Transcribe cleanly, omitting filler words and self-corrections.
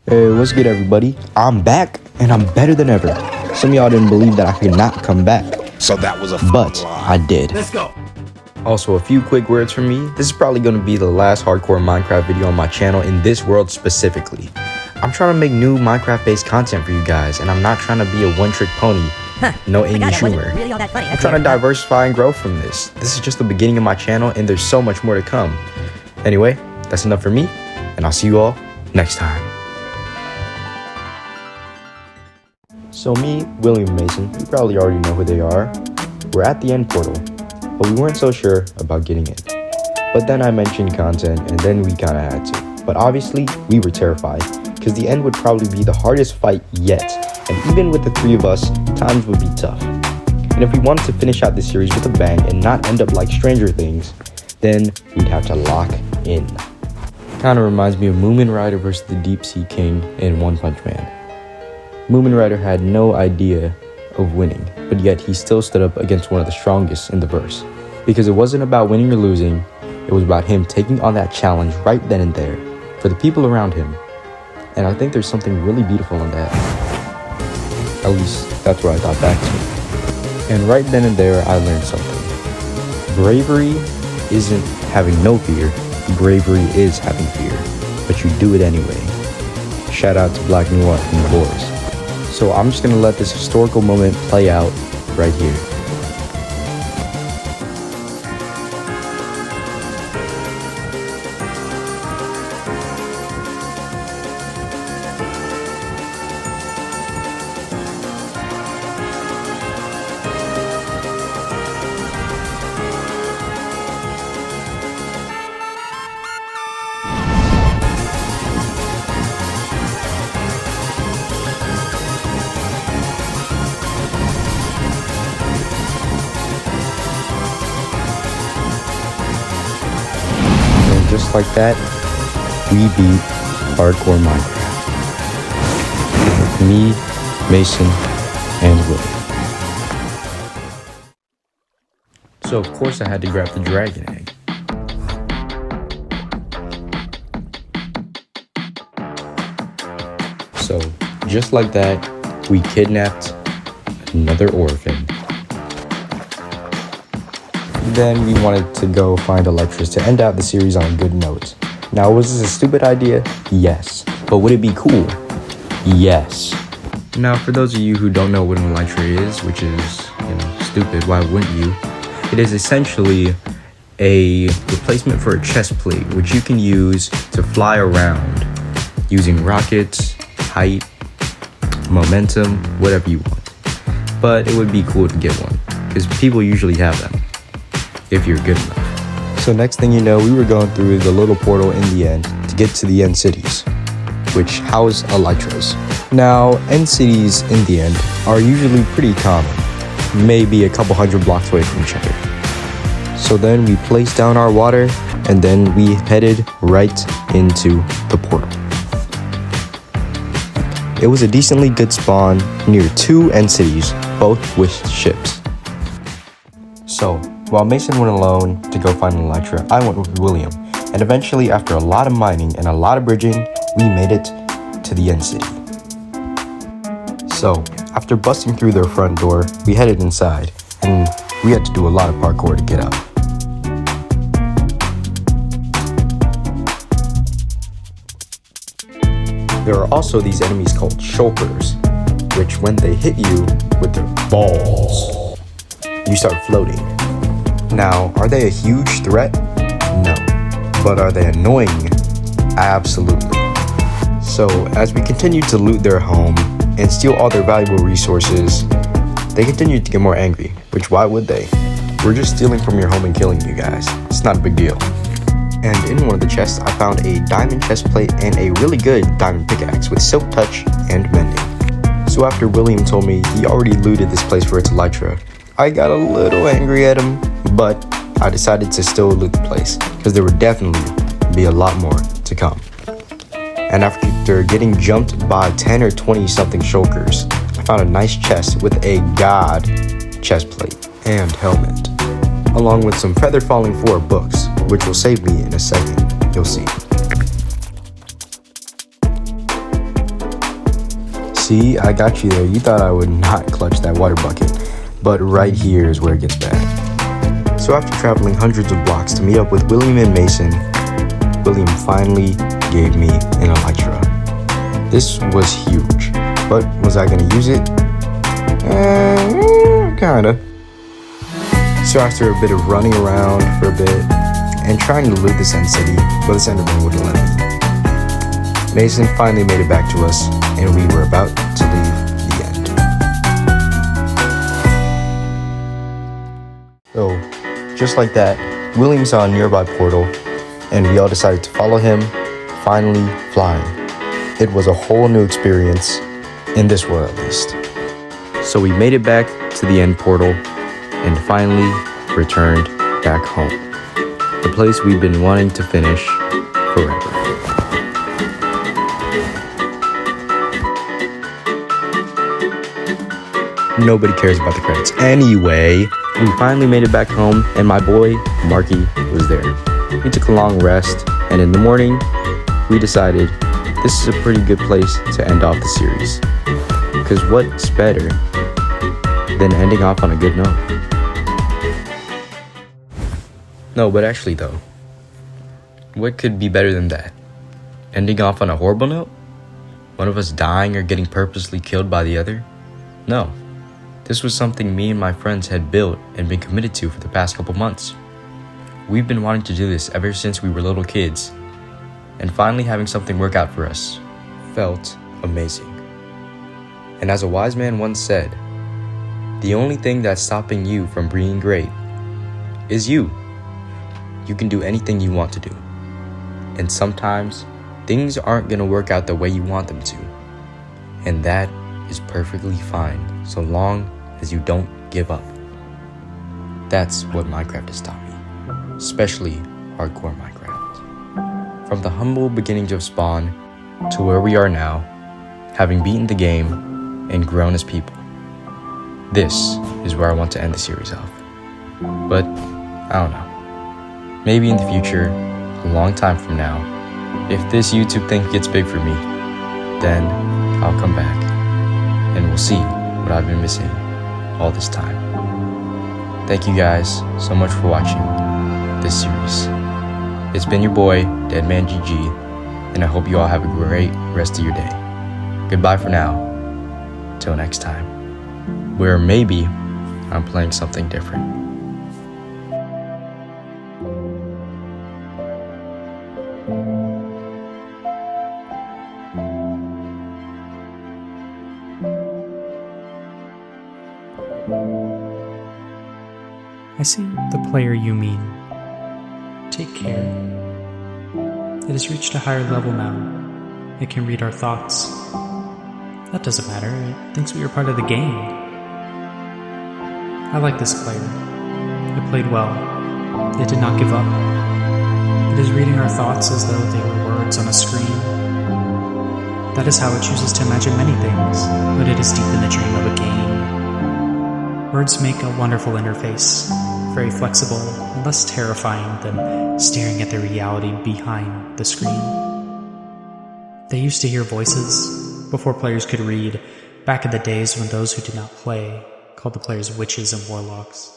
Hey, what's good, everybody? I'm back, and I'm better than ever. Some of y'all didn't believe that I could not come back. So that was a But I did. Let's go. Also, a few quick words from me. This is probably going to be the last hardcore Minecraft video on my channel in this world specifically. I'm trying to make new Minecraft-based content for you guys, and I'm not trying to be a one-trick pony. No Amy Schumer. Really all that funny. I'm trying to diversify and grow from this. This is just the beginning of my channel, and there's so much more to come. Anyway, that's enough for me, and I'll see you all next time. So me, William Mason, you probably already know who they are. We're at the end portal, but we weren't so sure about getting in. But then I mentioned content, and then we kinda had to. But obviously, we were terrified, because the end would probably be the hardest fight yet. And even with the three of us, times would be tough. And if we wanted to finish out this series with a bang and not end up like Stranger Things, then we'd have to lock in. Kinda reminds me of Moomin Rider versus the Deep Sea King in One Punch Man. Moomin Rider had no idea of winning, but yet he still stood up against one of the strongest in the verse. Because it wasn't about winning or losing, it was about him taking on that challenge right then and there for the people around him. And I think there's something really beautiful in that. At least, that's what I thought back to. And right then and there, I learned something. Bravery isn't having no fear. Bravery is having fear. But you do it anyway. Shout out to Black Noir and the boys. So I'm just gonna let this historical moment play out right here. Just like that, we beat hardcore Minecraft. Me, Mason, and Willie. So of course I had to grab the dragon egg. So just like that, we kidnapped another orphan. Then we wanted to go find Electris to end out the series on a good note. Now, was this a stupid idea? Yes. But would it be cool? Yes. Now, for those of you who don't know what an Elytra is, which is, stupid, why wouldn't you? It is essentially a replacement for a chest plate, which you can use to fly around using rockets, height, momentum, whatever you want. But it would be cool to get one, because people usually have them. If you're good enough. So next thing you know, we were going through the little portal in the end to get to the end cities, which house Elytras. Now, end cities in the end are usually pretty common, maybe a couple hundred blocks away from each other. So then we placed down our water, and then we headed right into the portal. It was a decently good spawn near two end cities, both with ships. So, while Mason went alone to go find an Elytra, I went with William, and eventually after a lot of mining and a lot of bridging, we made it to the end city. So, after busting through their front door, we headed inside, and we had to do a lot of parkour to get out. There are also these enemies called shulkers, which when they hit you with their balls, you start floating. Now, are they a huge threat? No. But are they annoying? Absolutely. So, as we continued to loot their home and steal all their valuable resources, they continued to get more angry, which why would they? We're just stealing from your home and killing you guys. It's not a big deal. And in one of the chests, I found a diamond chest plate and a really good diamond pickaxe with silk touch and mending. So after William told me he already looted this place for its Elytra, I got a little angry at him, but I decided to still loot the place, because there would definitely be a lot more to come. And after getting jumped by 10 or 20 something shulkers, I found a nice chest with a god chest plate and helmet, along with some Feather Falling 4 books, which will save me in a second, you'll see. See, I got you there. You thought I would not clutch that water bucket. But right here is where it gets bad. So after traveling hundreds of blocks to meet up with William and Mason, William finally gave me an Electra. This was huge, but was I gonna use it? Kinda. So after a bit of running around for a bit and trying to loot this end city, but this Enderman wouldn't let me, Mason finally made it back to us, and we were about to leave the end. So, just like that, William saw a nearby portal, and we all decided to follow him, finally flying. It was a whole new experience, in this world at least. So we made it back to the end portal, and finally returned back home. The place we've been wanting to finish forever. Nobody cares about the credits. Anyway, we finally made it back home, and my boy, Marky, was there. We took a long rest, and in the morning, we decided this is a pretty good place to end off the series. Because what's better than ending off on a good note? No, but actually though, what could be better than that? Ending off on a horrible note? One of us dying or getting purposely killed by the other? No. This was something me and my friends had built and been committed to for the past couple months. We've been wanting to do this ever since we were little kids, and finally having something work out for us felt amazing. And as a wise man once said, the only thing that's stopping you from being great is you. You can do anything you want to do. And sometimes things aren't going to work out the way you want them to. And that is perfectly fine, so long as you don't give up. That's what Minecraft has taught me, especially hardcore Minecraft. From the humble beginnings of Spawn to where we are now, having beaten the game and grown as people. This is where I want to end the series off. But I don't know. Maybe in the future, a long time from now, if this YouTube thing gets big for me, then I'll come back and we'll see what I've been missing all this time. Thank you guys so much for watching this series. It's been your boy, DeadmanGG, and I hope you all have a great rest of your day. Goodbye for now. Till next time, where maybe I'm playing something different. I see the player you mean. Take care. It has reached a higher level now. It can read our thoughts. That doesn't matter. It thinks we are part of the game. I like this player. It played well. It did not give up. It is reading our thoughts as though they were words on a screen. That is how it chooses to imagine many things, but it is deep in the dream of a game. Words make a wonderful interface, very flexible and less terrifying than staring at the reality behind the screen. They used to hear voices before players could read, back in the days when those who did not play called the players witches and warlocks.